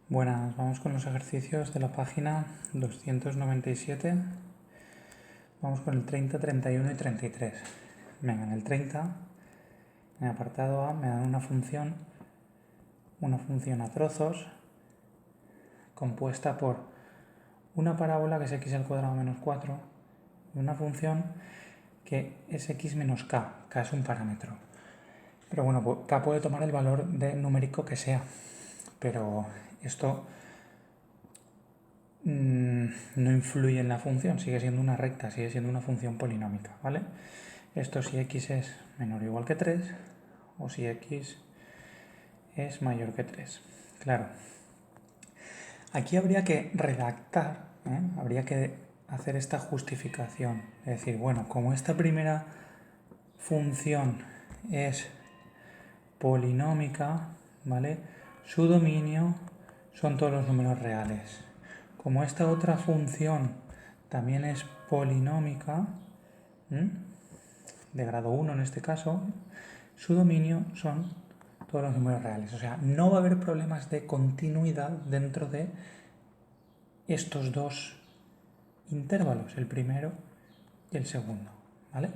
Buenas, vamos con los ejercicios de la página 297. Vamos con el 30, 31 y 33. Venga, en el 30, en el apartado A, me dan una función a trozos compuesta por una parábola que es x al cuadrado menos 4 y una función que es x menos k. K es un parámetro. Pero bueno, pues k puede tomar el valor numérico que sea, pero esto no influye en la función, sigue siendo una recta, sigue siendo una función polinómica, ¿vale? Esto si x es menor o igual que 3 o si x es mayor que 3. Claro, aquí habría que redactar, habría que hacer esta justificación, es decir, bueno, como esta primera función es polinómica, ¿vale? Su dominio son todos los números reales. Como esta otra función también es polinómica, de grado 1 en este caso, su dominio son todos los números reales. O sea, no va a haber problemas de continuidad dentro de estos dos intervalos, el primero y el segundo, ¿vale?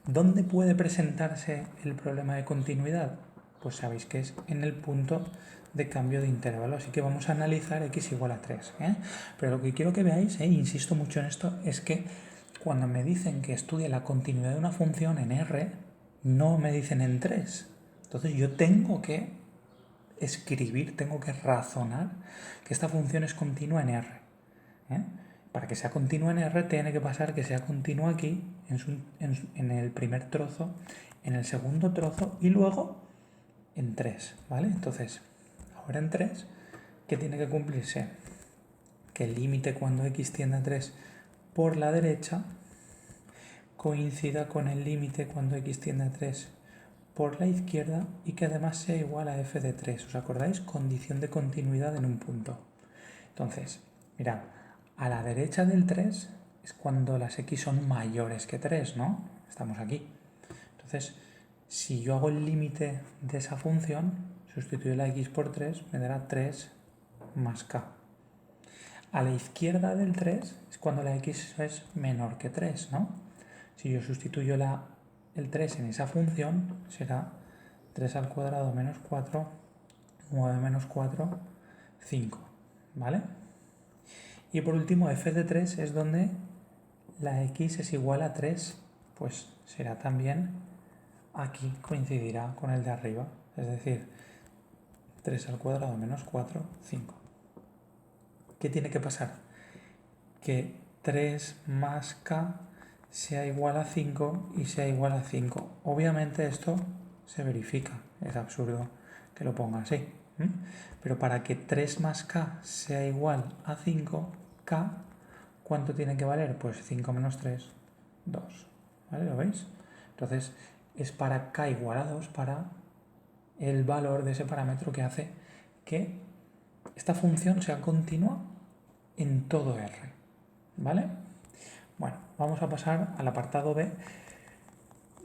¿Dónde puede presentarse el problema de continuidad? Pues sabéis que es en el punto de cambio de intervalo, así que vamos a analizar x igual a 3. Pero lo que quiero que veáis, insisto mucho en esto, es que cuando me dicen que estudie la continuidad de una función en R, no me dicen en 3. Entonces yo tengo que escribir, tengo que razonar que esta función es continua en R. Para que sea continua en R tiene que pasar que sea continua aquí, en el primer trozo, en el segundo trozo y luego en 3, ¿vale? Entonces, ahora en 3, ¿qué tiene que cumplirse? Que el límite cuando x tiende a 3 por la derecha coincida con el límite cuando x tiende a 3 por la izquierda y que además sea igual a f de 3. ¿Os acordáis? Condición de continuidad en un punto. Entonces, mirad, a la derecha del 3 es cuando las x son mayores que 3, ¿no? Estamos aquí. Entonces, si yo hago el límite de esa función, sustituyo la x por 3, me dará 3 más k. A la izquierda del 3 es cuando la x es menor que 3, ¿no? Si yo sustituyo el 3 en esa función, será 3 al cuadrado menos 4, 9 menos 4, 5, ¿vale? Y por último, f de 3 es donde la x es igual a 3, pues será también aquí, coincidirá con el de arriba, es decir, 3 al cuadrado menos 4, 5. ¿Qué tiene que pasar? Que 3 más k sea igual a 5 y sea igual a 5. Obviamente esto se verifica, es absurdo que lo ponga así. Pero para que 3 más k sea igual a 5, k, ¿cuánto tiene que valer? Pues 5 menos 3, 2. ¿Vale? ¿Lo veis? Entonces es para k igual a 2, para el valor de ese parámetro que hace que esta función sea continua en todo R. ¿Vale? Bueno, vamos a pasar al apartado B.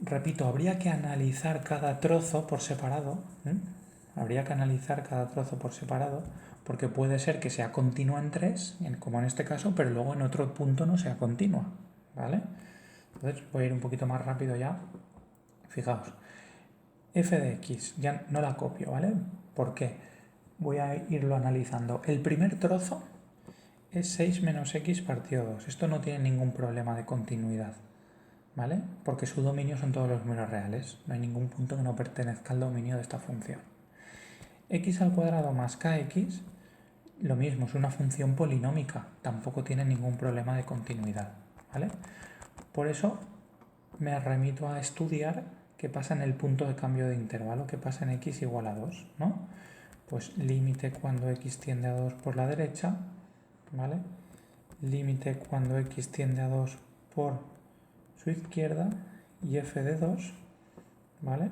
Repito, habría que analizar cada trozo por separado. Habría que analizar cada trozo por separado, porque puede ser que sea continua en 3, como en este caso, pero luego en otro punto no sea continua, ¿vale? Entonces voy a ir un poquito más rápido ya. Fijaos, f de x, ya no la copio, ¿vale? ¿Por qué? Voy a irlo analizando. El primer trozo es 6 menos x partido 2. Esto no tiene ningún problema de continuidad, ¿vale? Porque su dominio son todos los números reales. No hay ningún punto que no pertenezca al dominio de esta función. X al cuadrado más kx, lo mismo, es una función polinómica. Tampoco tiene ningún problema de continuidad, ¿vale? Por eso me remito a estudiar qué pasa en el punto de cambio de intervalo, qué pasa en x igual a 2, ¿no? Pues límite cuando x tiende a 2 por la derecha, ¿vale? Límite cuando x tiende a 2 por su izquierda y f de 2, ¿vale?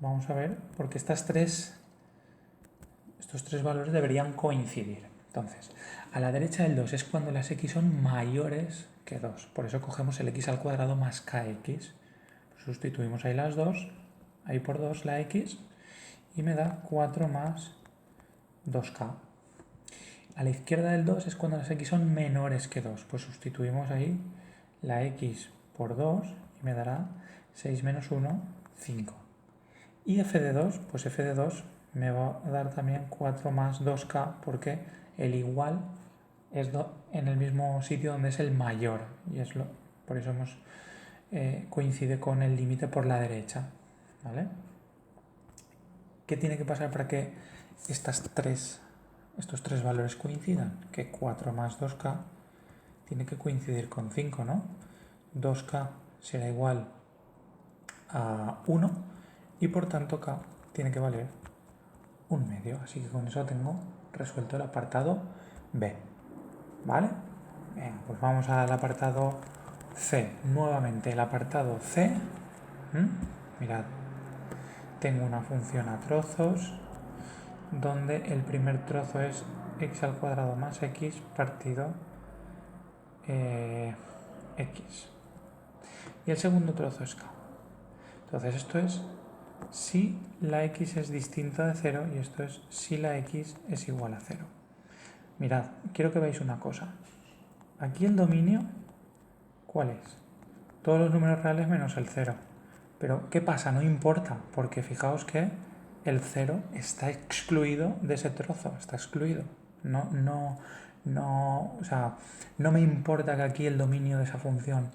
Vamos a ver, porque estos tres valores deberían coincidir. Entonces, a la derecha del 2 es cuando las x son mayores que 2. Por eso cogemos el x al cuadrado más kx. Sustituimos ahí las 2, ahí por 2 la x, y me da 4 más 2k. a la izquierda del 2 es cuando las x son menores que 2. Pues sustituimos ahí la x por 2 y me dará 6 menos 1, 5. Y f de 2, pues f de 2 me va a dar también 4 más 2k porque el igual es en el mismo sitio donde es el mayor. Y por eso coincide con el límite por la derecha. ¿Vale? ¿Qué tiene que pasar para que estos tres valores coincidan? Que 4 más 2k tiene que coincidir con 5, ¿no? 2k será igual a 1 y por tanto k tiene que valer 1/2. Así que con eso tengo resuelto el apartado B. ¿Vale? Bien, pues vamos al apartado C. Nuevamente el apartado C. Mirad, tengo una función a trozos donde el primer trozo es x al cuadrado más x partido x. Y el segundo trozo es k. Entonces esto es si la x es distinta de 0 y esto es si la x es igual a 0. Mirad, quiero que veáis una cosa. Aquí el dominio, ¿cuál es? Todos los números reales menos el 0. Pero ¿qué pasa? No importa, porque fijaos que el 0 está excluido de ese trozo, está excluido. O sea, no me importa que aquí el dominio de esa función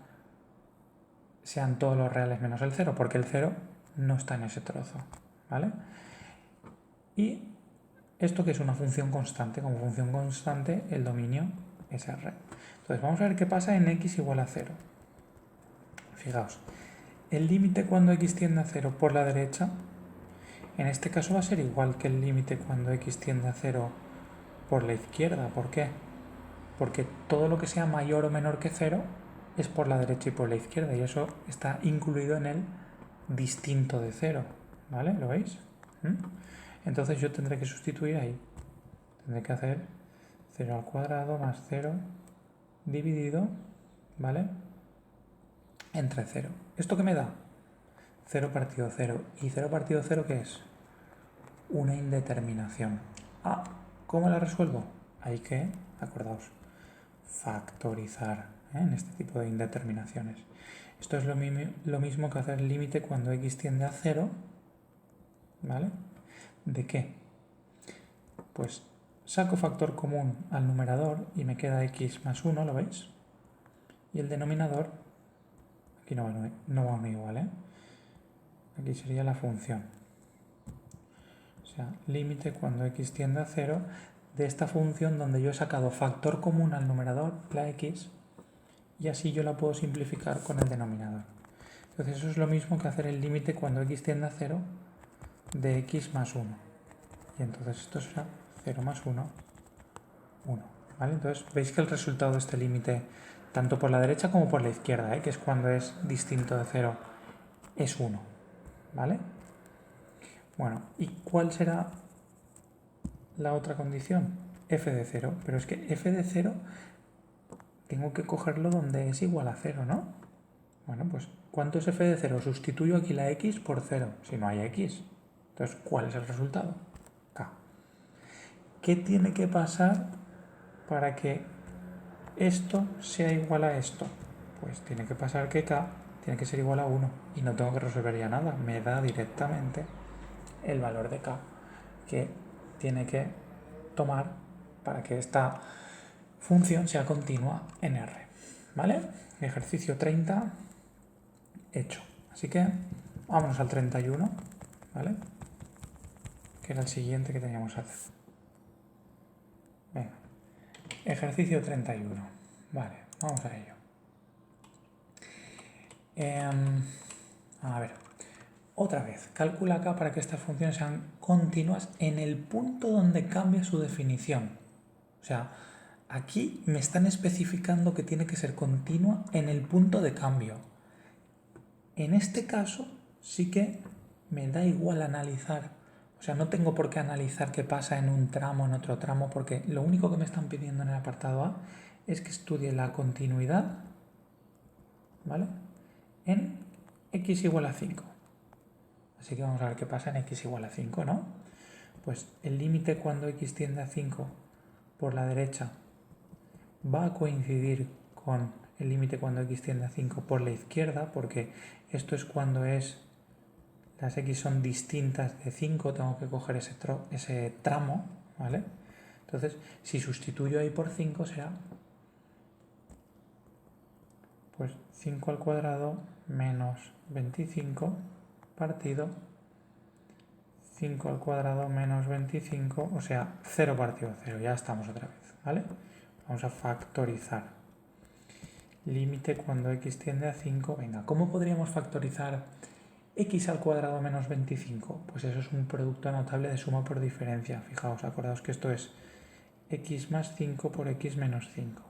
sean todos los reales menos el 0, porque el 0 no está en ese trozo, ¿vale? Y esto que es una función constante, como función constante el dominio es R. Entonces vamos a ver qué pasa en x igual a 0. Fijaos, el límite cuando x tiende a 0 por la derecha, en este caso va a ser igual que el límite cuando x tiende a 0 por la izquierda. ¿Por qué? Porque todo lo que sea mayor o menor que 0 es por la derecha y por la izquierda, y eso está incluido en el distinto de 0. ¿Vale? ¿Lo veis? Entonces yo tendré que sustituir ahí. Tendré que hacer 0 al cuadrado más 0 dividido, ¿vale?, entre 0. ¿Esto qué me da? 0 partido 0. ¿Y 0 partido 0 qué es? Una indeterminación. ¿Cómo la resuelvo? Hay que, acordaos, factorizar en este tipo de indeterminaciones. Esto es lo mismo que hacer límite cuando x tiende a 0, ¿vale? ¿De qué? Pues saco factor común al numerador y me queda x más 1, ¿lo veis? Y el denominador, aquí no va uno igual, ¿eh? Aquí sería la función. O sea, límite cuando x tiende a 0 de esta función donde yo he sacado factor común al numerador, la x, y así yo la puedo simplificar con el denominador. Entonces eso es lo mismo que hacer el límite cuando x tiende a 0 de x más 1. Y entonces esto será 0 más 1, 1. ¿Vale? Entonces veis que el resultado de este límite, tanto por la derecha como por la izquierda, que es cuando es distinto de 0, es 1. ¿Vale? Bueno, ¿y cuál será la otra condición? F de 0. Pero es que f de 0 tengo que cogerlo donde es igual a 0, ¿no? Bueno, pues ¿cuánto es f de 0? Sustituyo aquí la x por 0, si no hay x. Entonces, ¿cuál es el resultado? K. ¿Qué tiene que pasar para que esto sea igual a esto? Pues tiene que pasar que k tiene que ser igual a 1 y no tengo que resolver ya nada. Me da directamente el valor de k que tiene que tomar para que esta función sea continua en R. ¿Vale? Ejercicio 30 hecho. Así que vámonos al 31, ¿vale?, que era el siguiente que teníamos que hacer. Venga, ejercicio 31. Vale, vamos a ello. A ver, otra vez, calcula acá para que estas funciones sean continuas en el punto donde cambia su definición. O sea, aquí me están especificando que tiene que ser continua en el punto de cambio. En este caso sí que me da igual analizar, o sea, no tengo por qué analizar qué pasa en un tramo, en otro tramo, porque lo único que me están pidiendo en el apartado A es que estudie la continuidad, ¿vale?, en x igual a 5. Así que vamos a ver qué pasa en x igual a 5, ¿no? Pues el límite cuando x tiende a 5 por la derecha va a coincidir con el límite cuando x tiende a 5 por la izquierda, porque esto es cuando las x son distintas de 5, tengo que coger ese tramo, ¿vale? Entonces, si sustituyo ahí por 5 será pues 5 al cuadrado menos 25 partido 5 al cuadrado menos 25, o sea, 0 partido 0. Ya estamos otra vez, ¿vale? Vamos a factorizar. Límite cuando x tiende a 5. Venga, ¿cómo podríamos factorizar x al cuadrado menos 25? Pues eso es un producto notable de suma por diferencia. Fijaos, acordaos que esto es x más 5 por x menos 5.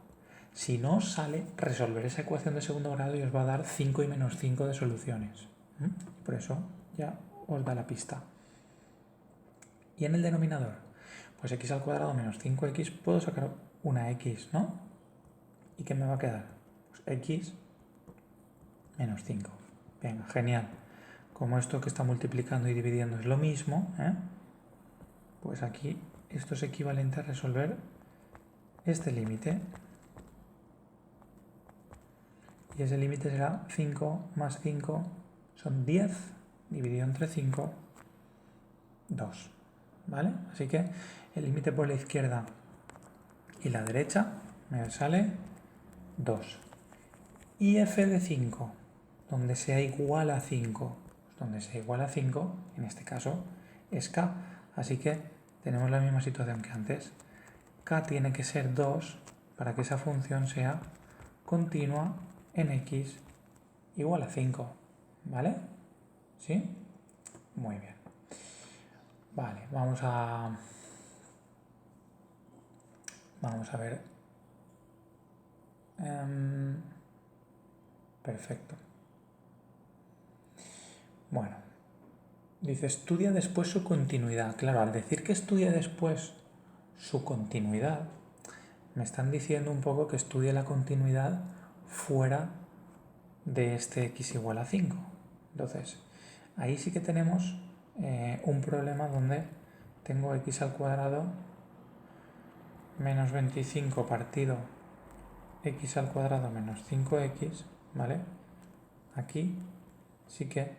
Si no os sale, resolver esa ecuación de segundo grado y os va a dar 5 y menos 5 de soluciones. Por eso ya os da la pista. Y en el denominador, pues x al cuadrado menos 5x, puedo sacar una x, ¿no? ¿Y qué me va a quedar? Pues x menos 5. Venga, genial. Como esto que está multiplicando y dividiendo es lo mismo, pues aquí esto es equivalente a resolver este límite. Y ese límite será 5 más 5 son 10, dividido entre 5, 2. ¿Vale? Así que el límite por la izquierda y la derecha me sale 2. Y f de 5, donde sea igual a 5, donde sea igual a 5, en este caso es k. Así que tenemos la misma situación que antes. K tiene que ser 2 para que esa función sea continua en x igual a 5. ¿Vale? ¿Sí? Muy bien. Vale, vamos a ver. Perfecto. Bueno, dice estudia después su continuidad. Claro, al decir que estudia después su continuidad, me están diciendo un poco que estudie la continuidad fuera de este x igual a 5. Entonces, ahí sí que tenemos un problema donde tengo x al cuadrado menos 25 partido x al cuadrado menos 5x, ¿vale? Aquí sí que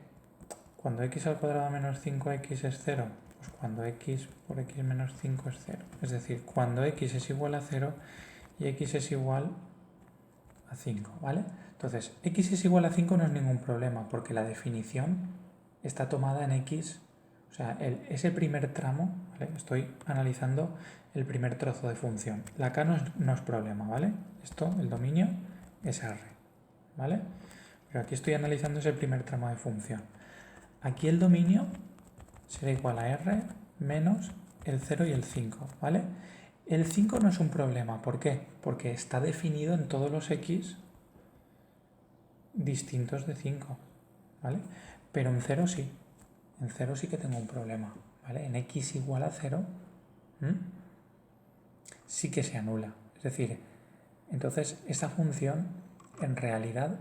cuando x al cuadrado menos 5x es 0, pues cuando x por x menos 5 es 0. Es decir, cuando x es igual a 0 y x es igual a 5, ¿vale? Entonces, x es igual a 5 no es ningún problema, porque la definición está tomada en x, o sea, ese primer tramo, ¿vale? Estoy analizando el primer trozo de función. La k no es problema, ¿vale? Esto, el dominio, es R, ¿vale? Pero aquí estoy analizando ese primer tramo de función. Aquí el dominio será igual a R menos el 0 y el 5, ¿vale? El 5 no es un problema, ¿por qué? Porque está definido en todos los x distintos de 5, ¿vale? Pero en 0 sí, en 0 sí que tengo un problema, ¿vale? En x igual a 0 sí que se anula, es decir, entonces esta función en realidad,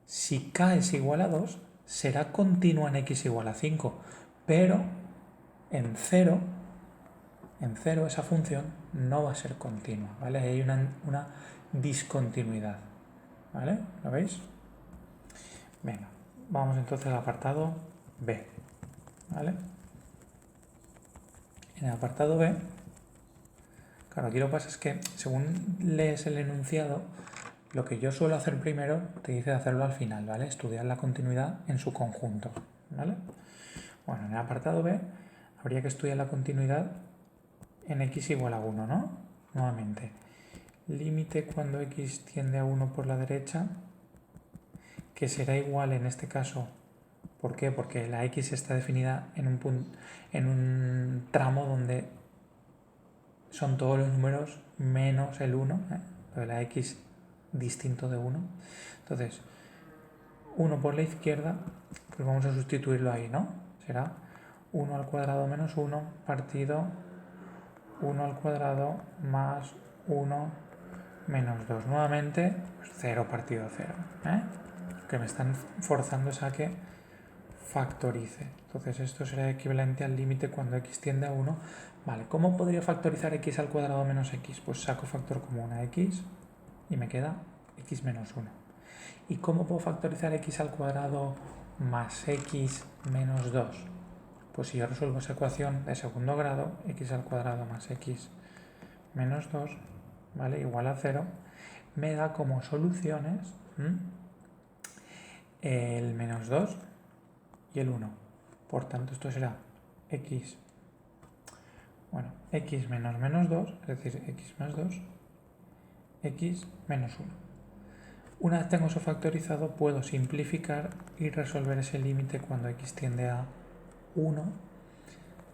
si k es igual a 2, será continua en x igual a 5, pero en 0 esa función no va a ser continua, ¿vale? Hay una discontinuidad, ¿vale? ¿Lo veis? Venga, vamos entonces al apartado B, ¿vale? En el apartado B, claro, aquí lo que pasa es que según lees el enunciado, lo que yo suelo hacer primero te dice de hacerlo al final, ¿vale? Estudiar la continuidad en su conjunto, ¿vale? Bueno, en el apartado B habría que estudiar la continuidad en x igual a 1, ¿no? Nuevamente, límite cuando x tiende a 1 por la derecha, que será igual en este caso. ¿Por qué? Porque la x está definida en un tramo donde son todos los números menos el 1, lo de la x distinto de 1. Entonces, 1 por la izquierda, pues vamos a sustituirlo ahí, ¿no? Será 1 al cuadrado menos 1 partido 1 al cuadrado más 1 menos 2. Nuevamente, pues 0 partido 0. Lo que me están forzando es a que factorice. Entonces esto será equivalente al límite cuando x tiende a 1 Vale, ¿cómo podría factorizar x al cuadrado menos x? Pues saco factor común a x y me queda x menos 1. ¿Y cómo puedo factorizar x al cuadrado más x menos 2? Pues si yo resuelvo esa ecuación de segundo grado, x al cuadrado más x menos 2, ¿vale? Igual a 0, me da como soluciones el menos 2 y el 1. Por tanto, esto será x menos menos 2, es decir, x más 2, x menos 1. Una vez tengo eso factorizado, puedo simplificar y resolver ese límite cuando x tiende a 1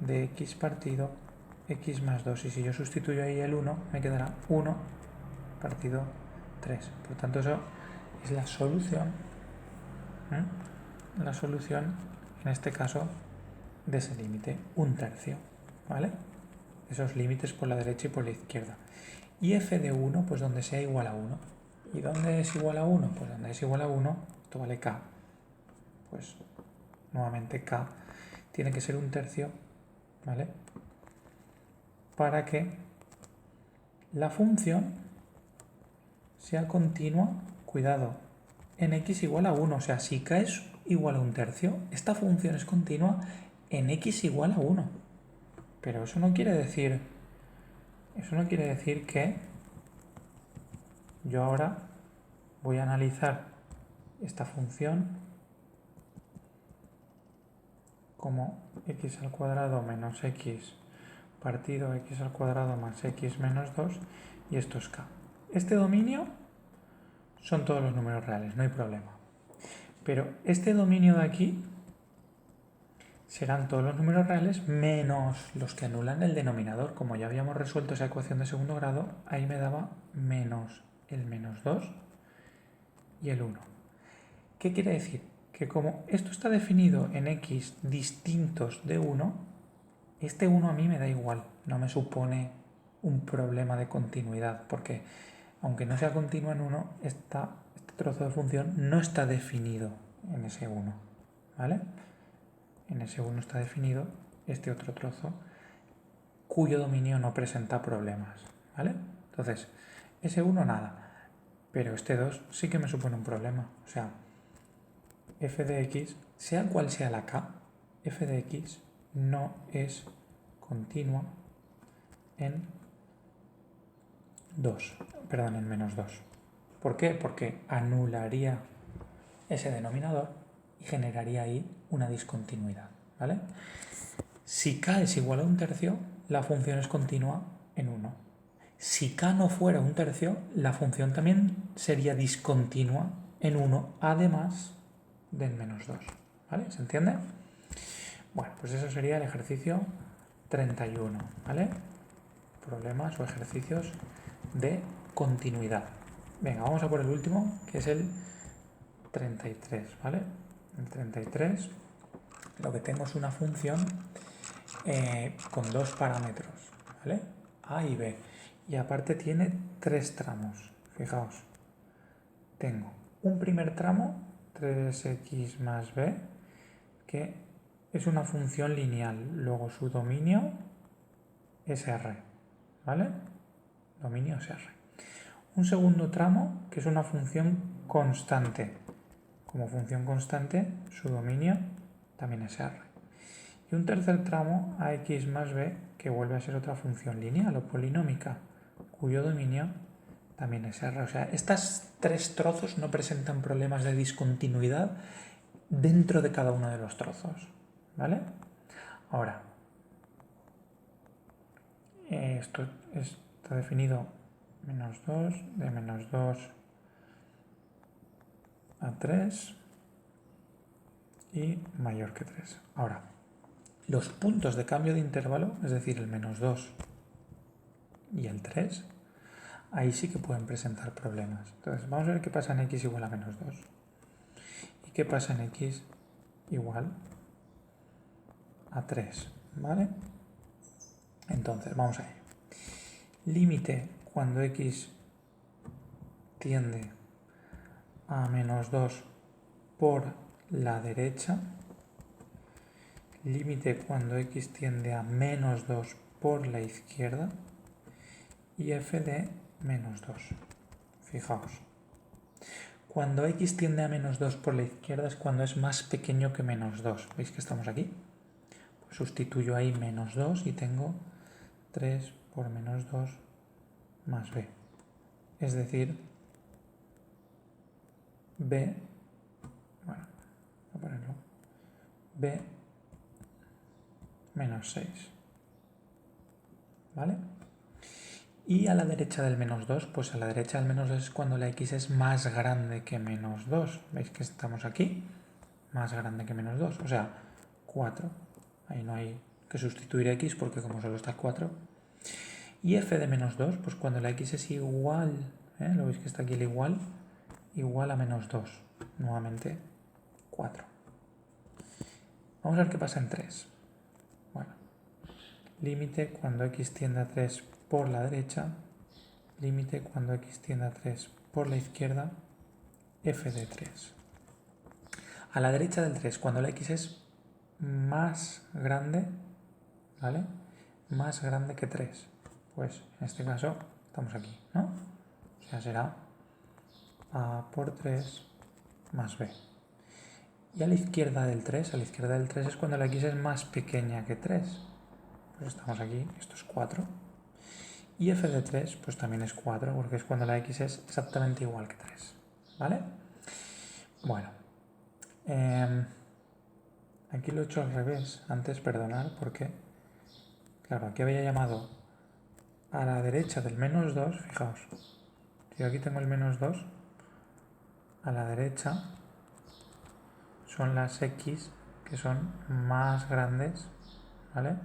de x partido x más 2. Y si yo sustituyo ahí el 1, me quedará 1 partido 3. Por tanto, eso es la solución, en este caso, de ese límite, 1/3, ¿vale? Esos límites por la derecha y por la izquierda. Y f de 1, pues donde sea igual a 1. ¿Y dónde es igual a 1? Pues donde es igual a 1, esto vale k. Pues nuevamente k tiene que ser 1/3, ¿vale? Para que la función sea continua, cuidado, en x igual a 1. O sea, si k es igual a 1/3, esta función es continua en x igual a 1. Pero eso no quiere decir que yo ahora voy a analizar esta función como x al cuadrado menos x partido x al cuadrado más x menos 2 y esto es k. Este dominio son todos los números reales, no hay problema. Pero este dominio de aquí serán todos los números reales menos los que anulan el denominador. Como ya habíamos resuelto esa ecuación de segundo grado, ahí me daba menos el menos 2 y el 1. ¿Qué quiere decir? Que como esto está definido en x distintos de 1, este 1 a mí me da igual, no me supone un problema de continuidad, porque aunque no sea continuo en 1, este trozo de función no está definido en ese 1, ¿vale? En ese 1 está definido este otro trozo cuyo dominio no presenta problemas, ¿vale? Entonces, ese 1 nada, pero este 2 sí que me supone un problema. O sea, f de x, sea cual sea la k, f de x no es continua en menos 2. ¿Por qué? Porque anularía ese denominador y generaría ahí una discontinuidad, ¿vale? Si k es igual a 1/3, la función es continua en 1. Si k no fuera 1/3, la función también sería discontinua en 1, además del menos 2, ¿vale? ¿Se entiende? Bueno, pues eso sería el ejercicio 31, ¿vale? Problemas o ejercicios de continuidad. Venga, vamos a por el último, que es el 33, ¿vale? El 33, lo que tengo es una función con dos parámetros, ¿vale? A y B. Y aparte tiene 3 tramos. Fijaos, tengo un primer tramo, 3x más b, que es una función lineal. Luego su dominio es R, ¿vale? Dominio es R. Un segundo tramo, que es una función constante. Como función constante, su dominio también es R. Y un tercer tramo, ax más b, que vuelve a ser otra función lineal o polinómica, cuyo dominio también es R. O sea, estos 3 trozos no presentan problemas de discontinuidad dentro de cada uno de los trozos, ¿vale? Ahora, esto está definido menos 2, de menos 2 a 3 y mayor que 3. Ahora, los puntos de cambio de intervalo, es decir, el menos 2 y el 3, ahí sí que pueden presentar problemas. Entonces, vamos a ver qué pasa en x igual a menos 2 y qué pasa en x igual a 3, ¿vale? Entonces, vamos a ello. Límite cuando x tiende a menos 2 por la derecha. Límite cuando x tiende a menos 2 por la izquierda y f de menos 2. Fijaos. Cuando x tiende a menos 2 por la izquierda es cuando es más pequeño que menos 2. ¿Veis que estamos aquí? Pues sustituyo ahí menos 2 y tengo 3 por menos 2 más b. Es decir, b, bueno, voy a ponerlo, b menos 6. ¿Vale? Y a la derecha del menos 2, pues a la derecha del menos 2 es cuando la x es más grande que menos 2. ¿Veis que estamos aquí? Más grande que menos 2, o sea, 4. Ahí no hay que sustituir x porque como solo está 4. Y f de menos 2, pues cuando la x es igual, ¿lo veis que está aquí el igual? Igual a menos 2. Nuevamente 4. Vamos a ver qué pasa en 3. Bueno, límite cuando x tiende a 3 por la derecha, límite cuando x tiende a 3 por la izquierda, f de 3. A la derecha del 3, cuando la x es más grande, ¿vale? Más grande que 3. Pues en este caso estamos aquí, ¿no? O sea, será a por 3 más b. Y a la izquierda del 3, es cuando la x es más pequeña que 3. Pues estamos aquí, esto es 4. Y f de 3, pues también es 4, porque es cuando la x es exactamente igual que 3. ¿Vale? Bueno. Aquí lo he hecho al revés. Antes, perdonad, porque, claro, aquí había llamado a la derecha del menos 2, fijaos. Si aquí tengo el menos 2, a la derecha son las x que son más grandes, ¿vale?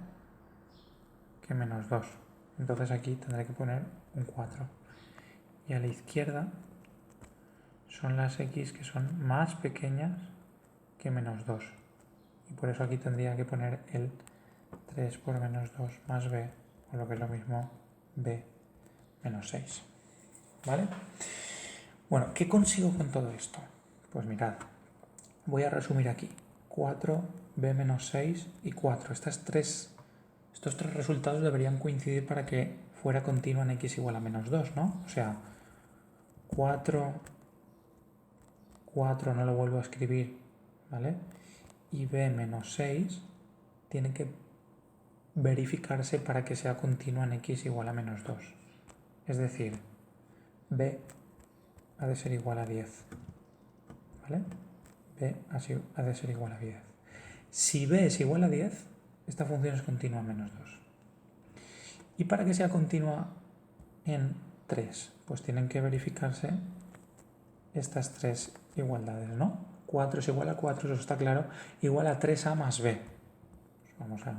Que menos 2. Entonces aquí tendré que poner un 4. Y a la izquierda son las x que son más pequeñas que menos 2. Y por eso aquí tendría que poner el 3 por menos 2 más b, o lo que es lo mismo, b menos 6. ¿Vale? Bueno, ¿qué consigo con todo esto? Pues mirad, voy a resumir aquí. 4, b menos 6 y 4. Estos tres resultados deberían coincidir para que fuera continua en x igual a menos 2, ¿no? O sea, 4 no lo vuelvo a escribir, ¿vale? Y b menos 6 tiene que verificarse para que sea continua en x igual a menos 2. Es decir, b ha de ser igual a 10. ¿Vale? b ha de ser igual a 10. Si b es igual a 10, esta función es continua en menos 2. Y para que sea continua en 3, pues tienen que verificarse estas tres igualdades, ¿no? 4 es igual a 4, eso está claro, igual a 3a más b. Pues vamos a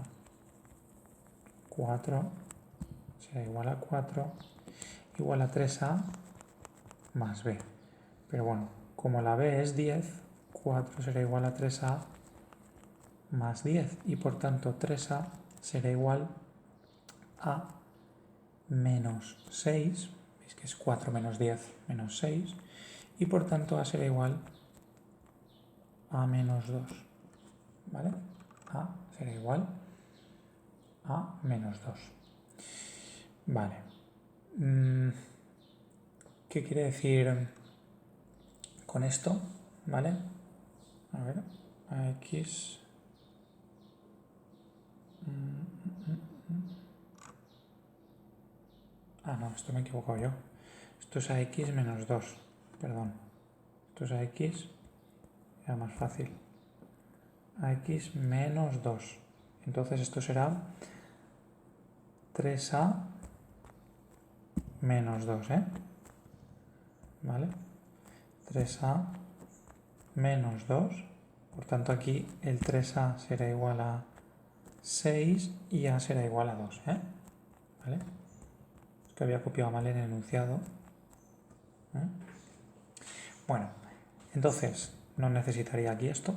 4 será igual a 4, igual a 3a más b. Pero bueno, como la b es 10, 4 será igual a 3a más 10. Y por tanto 3a será igual a menos 6. Veis que es 4 menos 10 menos 6. Y por tanto a será igual a menos 2. ¿Vale? A será igual a menos 2. Vale. ¿Qué quiere decir con esto? ¿Vale? A ver, a x. Ah, no, esto me he equivocado yo. Esto es a x menos 2. Perdón. Esto es a x. Era más fácil. A x menos 2. Entonces esto será 3a menos 2, ¿eh? ¿Vale? 3a menos 2. Por tanto aquí el 3a será igual a 6 y a será igual a 2, ¿eh? ¿Vale? Es que había copiado mal el enunciado. Bueno, entonces no necesitaría aquí esto.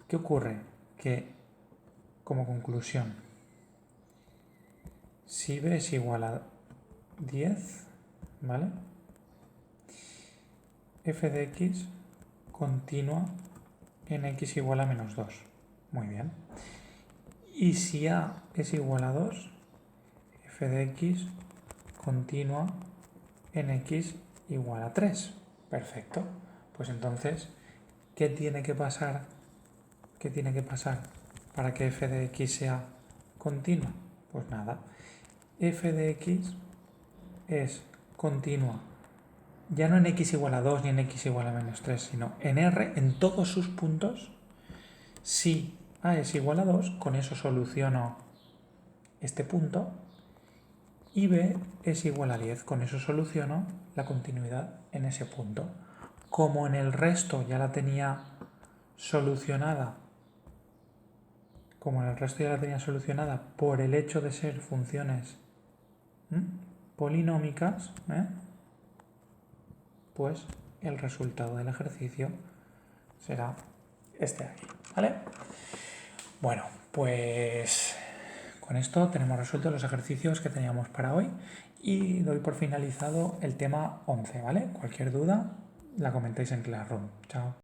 ¿Qué ocurre? Que como conclusión, si b es igual a 10, ¿vale? F de x continua en x igual a menos 2. Muy bien. Y si a es igual a 2, f de x continua en x igual a 3. Perfecto. Pues entonces, ¿qué tiene que pasar? ¿Qué tiene que pasar para que f de x sea continua? Pues nada, f de x es continua ya no en x igual a 2 ni en x igual a menos 3, sino en R, en todos sus puntos. Si a es igual a 2, con eso soluciono este punto, y b es igual a 10, con eso soluciono la continuidad en ese punto. Como en el resto ya la tenía solucionada, por el hecho de ser funciones polinómicas, pues el resultado del ejercicio será este de aquí, ¿vale? Bueno, pues con esto tenemos resueltos los ejercicios que teníamos para hoy y doy por finalizado el tema 11, ¿vale? Cualquier duda la comentáis en Classroom. Chao.